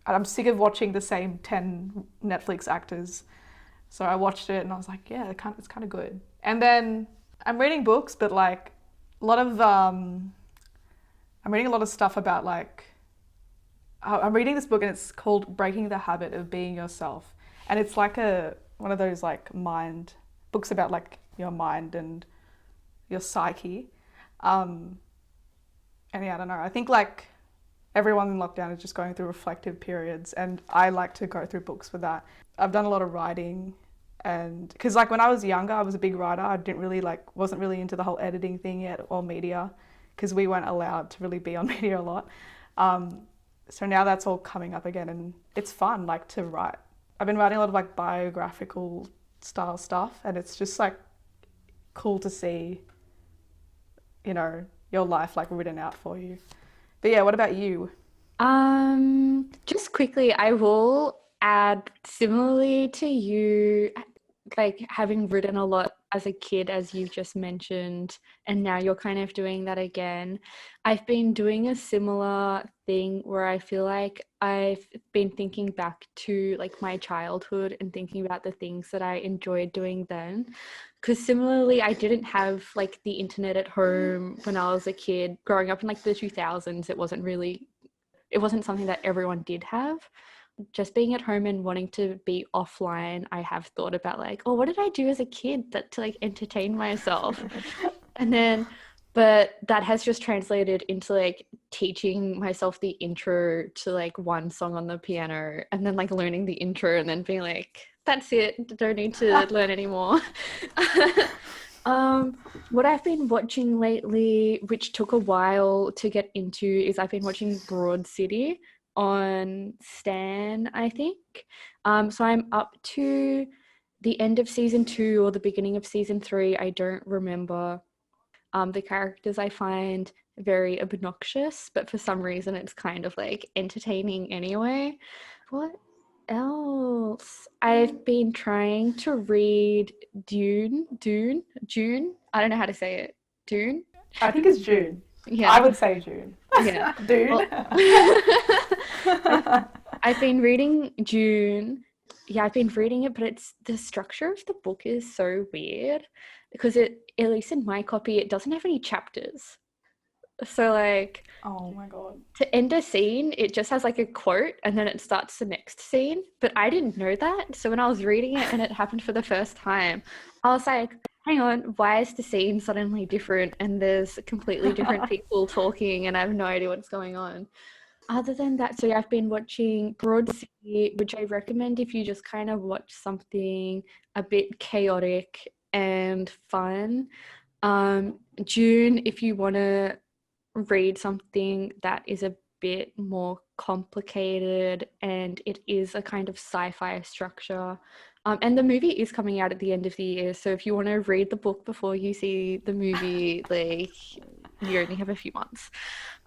And I'm sick of watching the same 10 Netflix actors. So I watched it and I was like, yeah, it's kind of good. And then I'm reading books, but like a lot of, I'm reading a lot of stuff about like, I'm reading this book and it's called Breaking the Habit of Being Yourself. And it's like one of those like books about like your mind and your psyche. And yeah, I don't know. I think like everyone in lockdown is just going through reflective periods, and I like to go through books for that. I've done a lot of writing, and because like when I was younger, I was a big writer. I wasn't really into the whole editing thing yet, or media, because we weren't allowed to really be on media a lot. So now that's all coming up again, and it's fun like to write. I've been writing a lot of like biographical style stuff, and it's just like cool to see, you know, your life like written out for you. But yeah, what about you? Just quickly, I will add, similarly to you, like having written a lot as a kid, as you've just mentioned, and now you're kind of doing that again. I've been doing a similar thing where I feel like I've been thinking back to like my childhood and thinking about the things that I enjoyed doing then. Because similarly, I didn't have like the internet at home when I was a kid. Growing up in like the 2000s, it wasn't something that everyone did have. Just being at home and wanting to be offline, I have thought about like, oh, what did I do as a kid to like entertain myself? But that has just translated into like teaching myself the intro to like one song on the piano, and then like learning the intro and then being like, that's it, don't need to learn anymore. What I've been watching lately, which took a while to get into, is I've been watching Broad City on Stan, I think. So I'm up to the end of season 2 or the beginning of season 3. I don't remember. The characters I find very obnoxious, but for some reason it's kind of like entertaining anyway. What else? I've been trying to read Dune. I don't know how to say it. Dune? I think it's June. Yeah. I would say June. Yeah. Dune. I've been reading Dune. Yeah, I've been reading it, but the structure of the book is so weird because at least in my copy, it doesn't have any chapters. So like Oh my God. to end a scene, it just has like a quote and then it starts the next scene. But I didn't know that. So when I was reading it and it happened for the first time, I was like, hang on, why is the scene suddenly different? And there's completely different people talking and I have no idea what's going on. Other than that, so yeah, I've been watching Broad City, which I recommend if you just kind of watch something a bit chaotic and fun. June, if you want to read something that is a bit more complicated and it is a kind of sci-fi structure. And the movie is coming out at the end of the year, so if you want to read the book before you see the movie, like you only have a few months.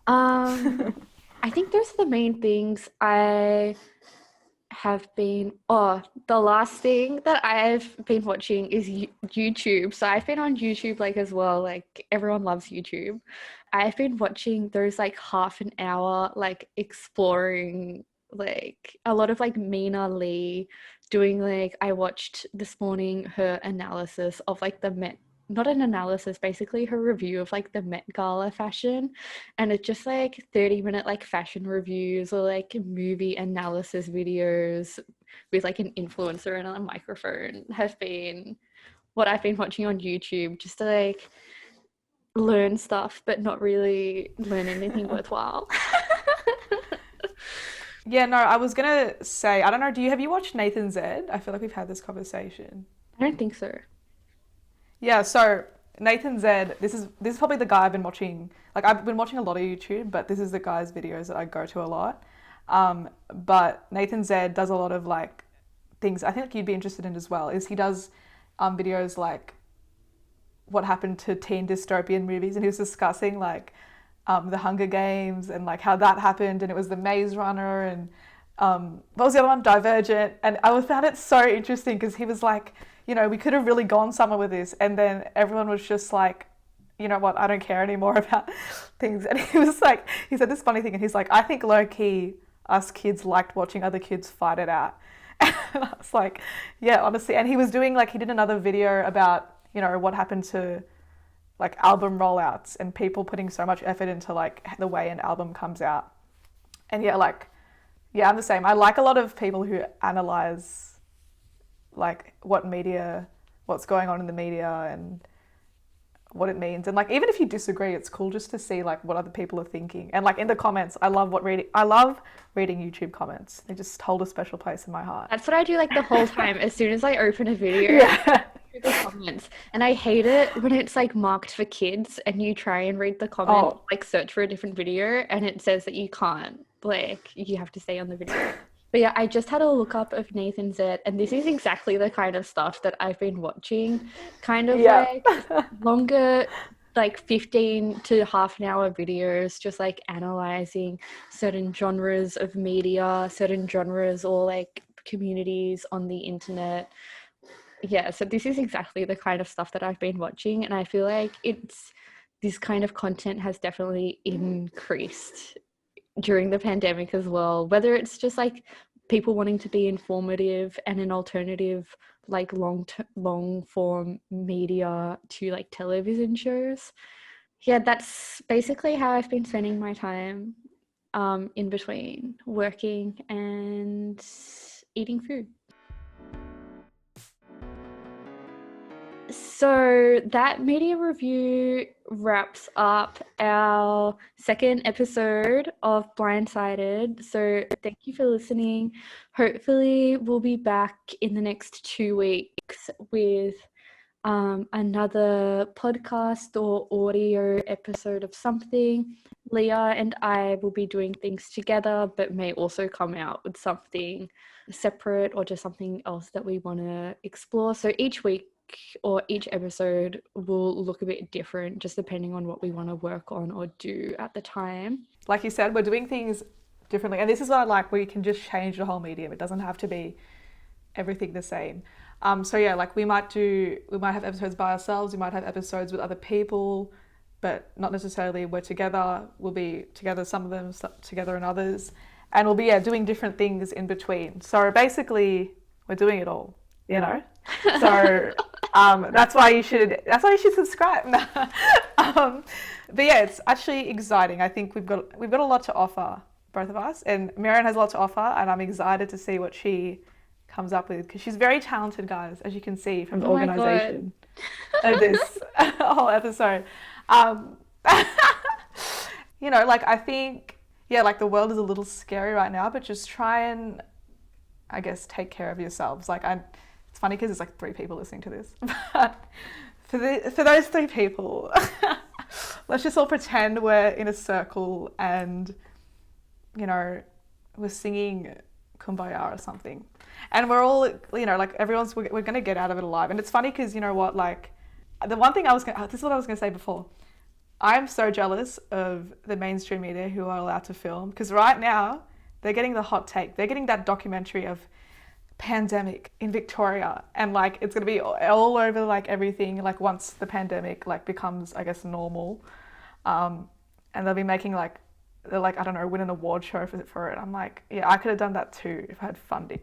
I think those are the main things I have been. Oh, the last thing that I've been watching is YouTube. So I've been on YouTube like as well. Like everyone loves YouTube. I've been watching those like half an hour like exploring like a lot of like Mina Lee doing like I watched this morning her analysis of like the Met, not an analysis, basically her review of like the Met Gala fashion, and it's just like 30-minute like fashion reviews or like movie analysis videos with like an influencer and a microphone have been what I've been watching on YouTube just to like learn stuff but not really learn anything worthwhile. Yeah, no, I was gonna say, I don't know, have you watched Nathan Zed? I feel like we've had this conversation. I don't think so. Yeah, so Nathan Zed, this is probably the guy I've been watching. Like I've been watching a lot of YouTube, but this is the guy's videos that I go to a lot. But Nathan Zed does a lot of like things I think you'd be interested in as well. Is he does videos like what happened to teen dystopian movies, and he was discussing like the Hunger Games and like how that happened, and it was the Maze Runner and what was the other one? Divergent. And I found it so interesting because he was like, you know, we could have really gone somewhere with this, and then everyone was just like, you know what, I don't care anymore about things. And he was like, he said this funny thing, and he's like, I think low key us kids liked watching other kids fight it out. And I was like, yeah, honestly. And he was doing like, he did another video about, you know, what happened to like album rollouts and people putting so much effort into like the way an album comes out. And yeah, like, yeah, I'm the same. I like a lot of people who analyze like what's going on in the media and what it means. And like, even if you disagree, it's cool just to see like what other people are thinking. And like in the comments, I love reading YouTube comments. They just hold a special place in my heart. That's what I do like the whole time. As soon as I open a video, Yeah. the comments. And I hate it when it's like marked for kids and you try and read the comments, like search for a different video and it says that you can't. Like you have to stay on the video. But yeah, I just had a look up of Nathan Zed, and this is exactly the kind of stuff that I've been watching. Kind of like longer, like 15 to half an hour videos, just like analyzing certain genres of media, certain genres or like communities on the internet. Yeah, so this is exactly the kind of stuff that I've been watching, and I feel like this kind of content has definitely increased during the pandemic as well, whether it's just like people wanting to be informative and an alternative like long form media to like television shows. Yeah, that's basically how I've been spending my time in between working and eating food. So that media review wraps up our second episode of Blindsided. So thank you for listening. Hopefully we'll be back in the next 2 weeks with another podcast or audio episode of something. Leah and I will be doing things together, but may also come out with something separate or just something else that we want to explore. So each week or each episode will look a bit different just depending on what we want to work on or do at the time. Like you said, we're doing things differently, and this is what I like, where you can just change the whole medium. It doesn't have to be everything the same. So yeah, like we might have episodes by ourselves, we might have episodes with other people, but not necessarily we're together. We'll be together, some of them together and others, and we'll be doing different things in between. So basically we're doing it all, you know. So That's why you should subscribe. But yeah, it's actually exciting. I think we've got a lot to offer, both of us, and Mairin has a lot to offer, and I'm excited to see what she comes up with, because she's very talented, guys, as you can see from the organization of this whole episode. You know, like, I think, yeah, like, the world is a little scary right now, but just try and, I guess, take care of yourselves. Like, it's funny because there's like 3 people listening to this, but for those 3 people, let's just all pretend we're in a circle and, you know, we're singing Kumbaya or something, and we're all, you know, like, we're gonna get out of it alive. And it's funny because, you know what, like, the one thing this is what I was gonna say before. I'm so jealous of the mainstream media who are allowed to film, because right now they're getting the hot take. They're getting that documentary of pandemic in Victoria, and like, it's gonna be all over like everything, like, once the pandemic like becomes, I guess, normal, and they'll be making like, they're like, I don't know, win an award show for it. I'm like, yeah, I could have done that too if I had funding.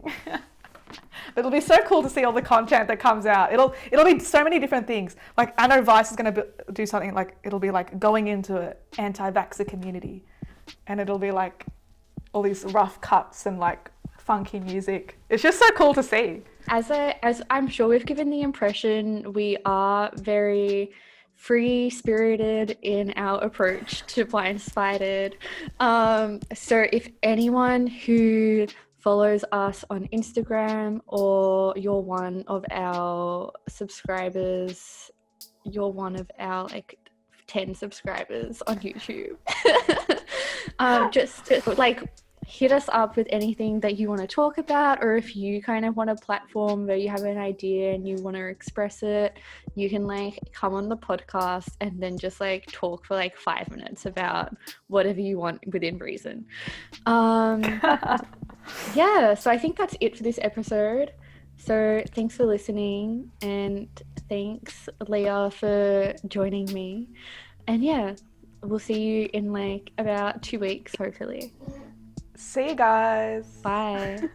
But it'll be so cool to see all the content that comes out. It'll be so many different things. Like, I know Vice is going to do something like, it'll be like going into an anti-vaxxer community, and it'll be like all these rough cuts and like funky music. It's just so cool to see. As I'm sure we've given the impression, we are very free-spirited in our approach to Blindsided. So if anyone who follows us on Instagram, or you're one of our subscribers, you're one of our like 10 subscribers on YouTube, just like, hit us up with anything that you want to talk about, or if you kind of want a platform where you have an idea and you want to express it, you can like come on the podcast and then just like talk for like 5 minutes about whatever you want within reason. Yeah, so I think that's it for this episode. So thanks for listening, and thanks, Leah, for joining me. And yeah, we'll see you in like about 2 weeks, hopefully. See you guys. Bye.